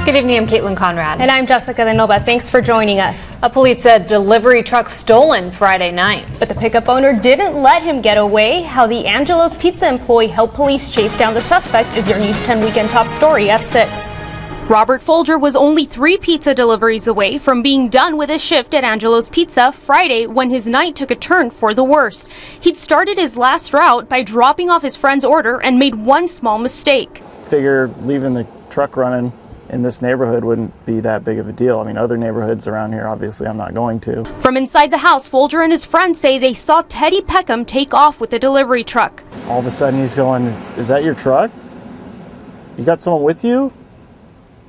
Good evening, I'm Caitlin Conrad. And I'm Jessica Nova. Thanks for joining us. A Pulitzer delivery truck stolen Friday night. But the pickup owner didn't let him get away. How the Angelo's pizza employee helped police chase down the suspect is your News 10 Weekend top story at 6. Robert Folger was only 3 pizza deliveries away from being done with his shift at Angelo's Pizza Friday when his night took a turn for the worst. He'd started his last route by dropping off his friend's order and made one small mistake. Figure leaving the truck running in this neighborhood wouldn't be that big of a deal. I mean, other neighborhoods around here, obviously, I'm not going to. From inside the house, Folger and his friends say they saw Teddy Peckham take off with the delivery truck. All of a sudden he's going, "Is that your truck? You got someone with you?"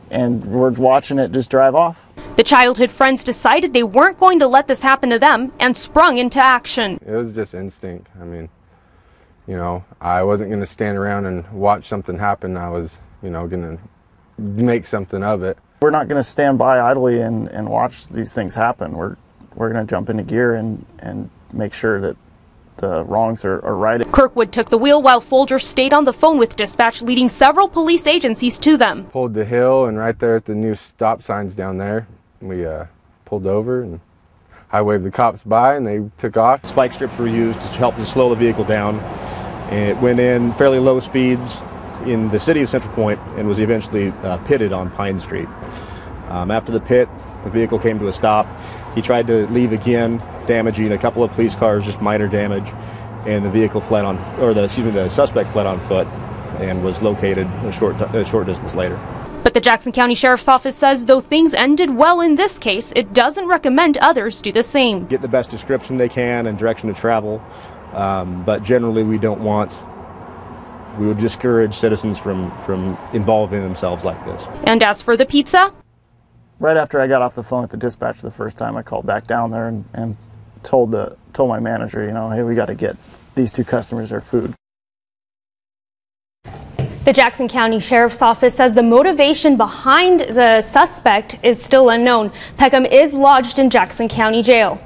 And we're watching it just drive off. The childhood friends decided they weren't going to let this happen to them and sprung into action. It was just instinct. I mean, you know, I wasn't going to stand around and watch something happen. I was, you know, going to make something of it. We're not going to stand by idly and watch these things happen. We're going to jump into gear and make sure that the wrongs are righted. Kirkwood took the wheel while Folger stayed on the phone with dispatch, leading several police agencies to them. Pulled the hill, and right there at the new stop signs down there, we pulled over, and I waved the cops by, and they took off. Spike strips were used to help to slow the vehicle down. And it went in fairly low speeds in the city of Central Point and was eventually pitted on Pine Street. After the pit, the vehicle came to a stop. He tried to leave again, damaging a couple of police cars, just minor damage, and the vehicle fled on, or the suspect fled on foot and was located a short distance later. But the Jackson County Sheriff's Office says though things ended well in this case, it doesn't recommend others do the same. Get the best description they can and direction to travel, but generally we would discourage citizens from involving themselves like this. And as for the pizza? Right after I got off the phone with the dispatcher the first time, I called back down there and told my manager, you know, hey, we got to get these 2 customers their food. The Jackson County Sheriff's Office says the motivation behind the suspect is still unknown. Peckham is lodged in Jackson County Jail.